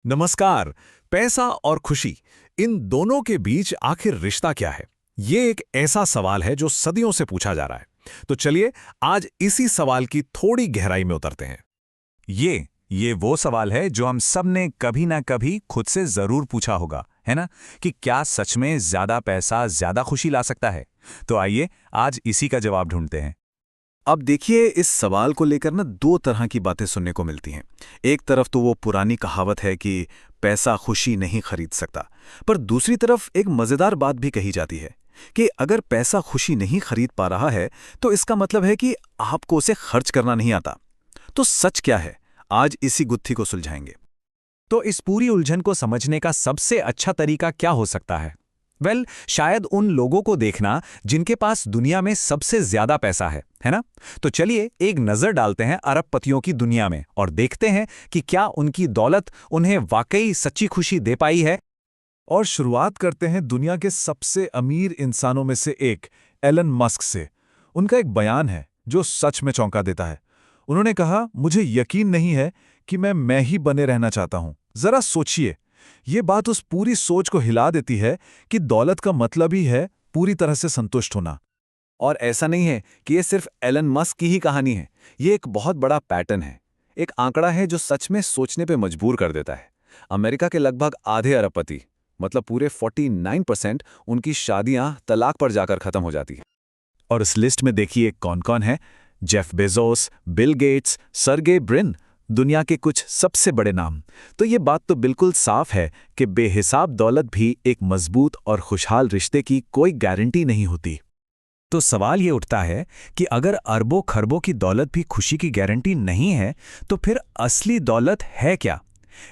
नमस्कार। पैसा और खुशी, इन दोनों के बीच आखिर रिश्ता क्या है? ये एक ऐसा सवाल है जो सदियों से पूछा जा रहा है। तो चलिए आज इसी सवाल की थोड़ी गहराई में उतरते हैं। ये वो सवाल है जो हम सब ने कभी ना कभी खुद से जरूर पूछा होगा, है ना? कि क्या सच में ज्यादा पैसा ज्यादा खुशी ला सकता है? तो आइए आज इसी का जवाब ढूंढते हैं। अब देखिए, इस सवाल को लेकर ना दो तरह की बातें सुनने को मिलती हैं। एक तरफ तो वो पुरानी कहावत है कि पैसा खुशी नहीं खरीद सकता, पर दूसरी तरफ एक मजेदार बात भी कही जाती है कि अगर पैसा खुशी नहीं खरीद पा रहा है तो इसका मतलब है कि आपको उसे खर्च करना नहीं आता। तो सच क्या है, आज इसी गुत्थी को सुलझाएंगे। तो इस पूरी उलझन को समझने का सबसे अच्छा तरीका क्या हो सकता है? शायद उन लोगों को देखना जिनके पास दुनिया में सबसे ज्यादा पैसा है ना? तो चलिए एक नजर डालते हैं अरबपतियों की दुनिया में और देखते हैं कि क्या उनकी दौलत उन्हें वाकई सच्ची खुशी दे पाई है। और शुरुआत करते हैं दुनिया के सबसे अमीर इंसानों में से एक एलन मस्क से। उनका एक बयान है जो सच में चौंका देता है। उन्होंने कहा, मुझे यकीन नहीं है कि मैं ही बने रहना चाहता हूं। जरा सोचिए, ये बात उस पूरी सोच को हिला देती है कि दौलत का मतलब ही है पूरी तरह से संतुष्ट होना। और ऐसा नहीं है कि ये सिर्फ एलन मस्क की ही कहानी है, ये एक बहुत बड़ा पैटर्न है। एक आंकड़ा है जो सच में सोचने पे मजबूर कर देता है। अमेरिका के लगभग आधे अरबपति, मतलब पूरे 49%, उनकी शादियां तलाक पर जाकर खत्म हो जाती हैं। और इस लिस्ट में देखिए कौन कौन है। Jeff Bezos, Bill Gates, Sergey Brin, दुनिया के कुछ सबसे बड़े नाम। तो ये बात तो बिल्कुल साफ है कि बेहिसाब दौलत भी एक मजबूत और खुशहाल रिश्ते की कोई गारंटी नहीं होती। तो सवाल ये उठता है कि अगर अरबों खरबों की दौलत भी खुशी की गारंटी नहीं है, तो फिर असली दौलत है क्या?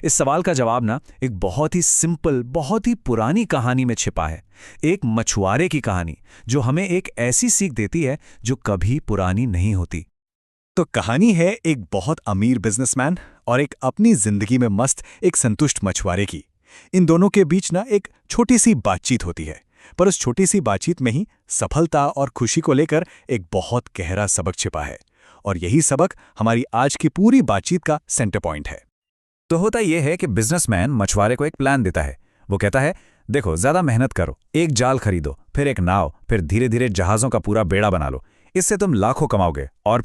इस सवाल का जवाब ना एक बहुत ही सिंपल, बहुत ही पुरानी कहानी में छिपा है। एक मछुआरे की कहानी जो हमें एक ऐसी सीख देती है जो कभी पुरानी नहीं होती। तो कहानी है एक बहुत अमीर बिजनेसमैन और एक अपनी जिंदगी में मस्त एक संतुष्ट मछुआरे की। इन दोनों के बीच ना एक छोटी सी बातचीत होती है, पर उस छोटी सी बातचीत में ही सफलता और खुशी को लेकर एक बहुत गहरा सबक छिपा है। और यही सबक हमारी आज की पूरी बातचीत का सेंटर पॉइंट है। तो होता यह है कि बिजनेसमैन मछुआरे को एक प्लान देता है। वो कहता है, देखो ज्यादा मेहनत करो, एक जाल खरीदो, फिर एक नाव, फिर धीरे धीरे जहाजों का पूरा बेड़ा बना लो। इससे तुम लाखों कमाओगे और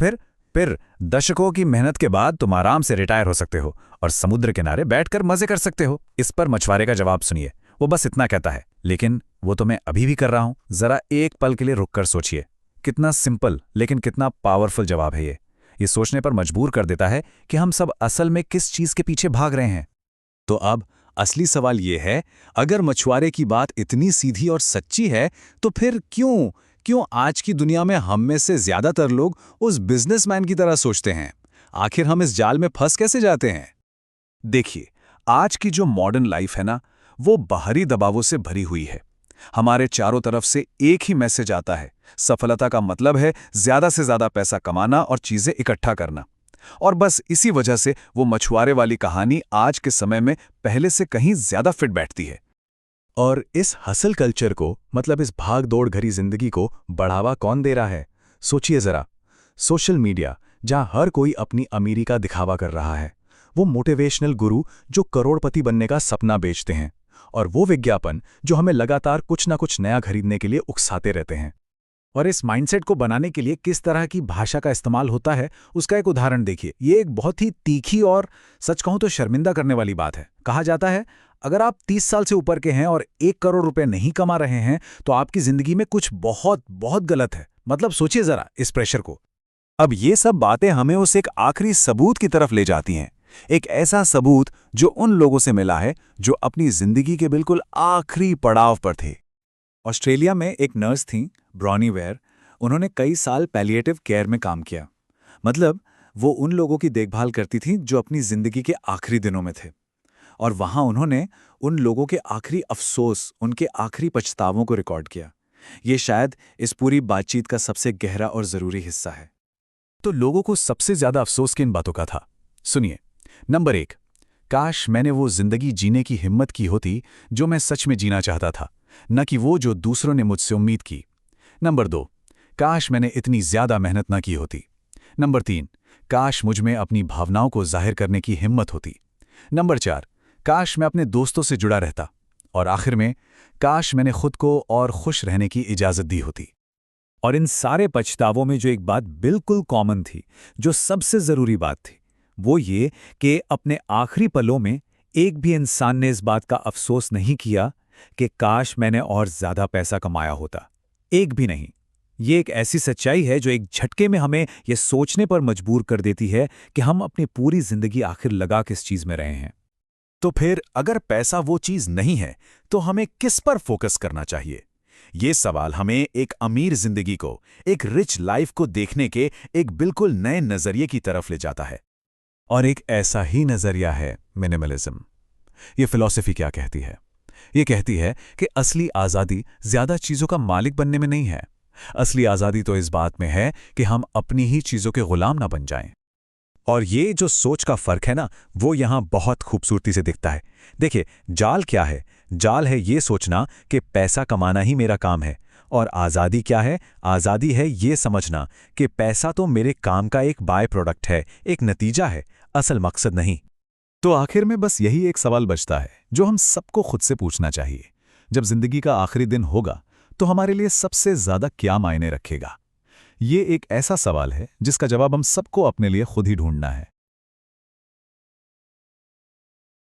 फिर दशकों की मेहनत के बाद तुम आराम से रिटायर हो सकते हो और समुद्र किनारे बैठकर मजे कर सकते हो। इस पर मछुआरे का जवाब सुनिए। वो बस इतना कहता है, लेकिन वो तो मैं अभी भी कर रहा हूं। जरा एक पल के लिए रुककर सोचिए। कितना सिंपल लेकिन कितना पावरफुल जवाब है ये। ये सोचने पर मजबूर कर देता है कि हम सब असल में किस चीज के पीछे भाग रहे हैं। तो अब असली सवाल ये है, अगर मछुआरे की बात इतनी सीधी और सच्ची है तो फिर क्यों आज की दुनिया में हम में से ज्यादातर लोग उस बिजनेसमैन की तरह सोचते हैं? आखिर हम इस जाल में फंस कैसे जाते हैं? देखिए, आज की जो मॉडर्न लाइफ है ना, वो बाहरी दबावों से भरी हुई है। हमारे चारों तरफ से एक ही मैसेज आता है, सफलता का मतलब है ज्यादा से ज्यादा पैसा कमाना और चीजें इकट्ठा करना। और बस इसी वजह से वो मछुआरे वाली कहानी आज के समय में पहले से कहीं ज्यादा फिट बैठती है। और इस हसल कल्चर को, मतलब इस भाग दौड़ भरी जिंदगी को बढ़ावा कौन दे रहा है? सोचिए जरा। सोशल मीडिया, जहां हर कोई अपनी अमीरी का दिखावा कर रहा है। वो मोटिवेशनल गुरु जो करोड़पति बनने का सपना बेचते हैं। और वो विज्ञापन जो हमें लगातार कुछ ना कुछ नया खरीदने के लिए उकसाते रहते हैं। और इस माइंडसेट को बनाने के लिए किस तरह की भाषा का इस्तेमाल होता है, उसका एक उदाहरण देखिए। ये एक बहुत ही तीखी और सच कहूं तो शर्मिंदा करने वाली बात है। कहा जाता है, अगर आप 30 साल से ऊपर के हैं और 1 करोड़ रुपए नहीं कमा रहे हैं तो आपकी जिंदगी में कुछ बहुत बहुत गलत है। मतलब सोचिए जरा इस प्रेशर को। अब ये सब बातें हमें उस एक आखिरी सबूत की तरफ ले जाती हैं। एक ऐसा सबूत जो उन लोगों से मिला है जो अपनी जिंदगी के बिल्कुल आखिरी पड़ाव पर थे। ऑस्ट्रेलिया में एक नर्स थीं, ब्रॉनी वेयर। उन्होंने कई साल पैलिएटिव केयर में काम किया। मतलब वो उन लोगों की देखभाल करती थीं जो अपनी जिंदगी के आखिरी दिनों में थे। और वहां उन्होंने उन लोगों के आखिरी अफसोस, उनके आखिरी पछतावों को रिकॉर्ड किया। ये शायद इस पूरी बातचीत का सबसे गहरा और जरूरी हिस्सा है। तो लोगों को सबसे ज्यादा अफसोस किन बातों का था? सुनिए। नंबर 1, काश मैंने वो जिंदगी जीने की हिम्मत की होती जो मैं सच में जीना चाहता था, न कि वो जो दूसरों ने मुझसे उम्मीद की। नंबर 2, काश मैंने इतनी ज्यादा मेहनत न की होती। नंबर 3, काश मुझ में अपनी भावनाओं को जाहिर करने की हिम्मत होती। नंबर 4, काश मैं अपने दोस्तों से जुड़ा रहता, और आखिर में काश मैंने खुद को और खुश रहने की इजाज़त दी होती। और इन सारे पछतावों में जो एक बात बिल्कुल कॉमन थी, जो सबसे ज़रूरी बात थी, वो ये कि अपने आखिरी पलों में एक भी इंसान ने इस बात का अफसोस नहीं किया कि काश मैंने और ज़्यादा पैसा कमाया होता। एक भी नहीं। ये एक ऐसी सच्चाई है जो एक झटके में हमें ये सोचने पर मजबूर कर देती है कि हम अपनी पूरी ज़िंदगी आखिर लगा किस चीज़ में रहे हैं। तो फिर अगर पैसा वो चीज़ नहीं है, तो हमें किस पर फोकस करना चाहिए? ये सवाल हमें एक अमीर जिंदगी को, एक रिच लाइफ को देखने के एक बिल्कुल नए नजरिए की तरफ ले जाता है। और एक ऐसा ही नजरिया है मिनिमलिज्म। ये फिलॉसफी क्या कहती है? ये कहती है कि असली आज़ादी ज़्यादा चीज़ों का मालिक बनने में नहीं है। असली आज़ादी तो इस बात में है कि हम अपनी ही चीज़ों के गुलाम ना बन जाएं। और ये जो सोच का फ़र्क है ना, वो यहाँ बहुत खूबसूरती से दिखता है। देखिए, जाल क्या है? जाल है ये सोचना कि पैसा कमाना ही मेरा काम है। और आज़ादी क्या है? आज़ादी है ये समझना कि पैसा तो मेरे काम का एक बाय प्रोडक्ट है, एक नतीजा है, असल मकसद नहीं। तो आखिर में बस यही एक सवाल बचता है जो हम सबको खुद से पूछना चाहिए। जब जिंदगी का आखिरी दिन होगा तो हमारे लिए सबसे ज्यादा क्या मायने रखेगा? ये एक ऐसा सवाल है जिसका जवाब हम सबको अपने लिए खुद ही ढूंढना है।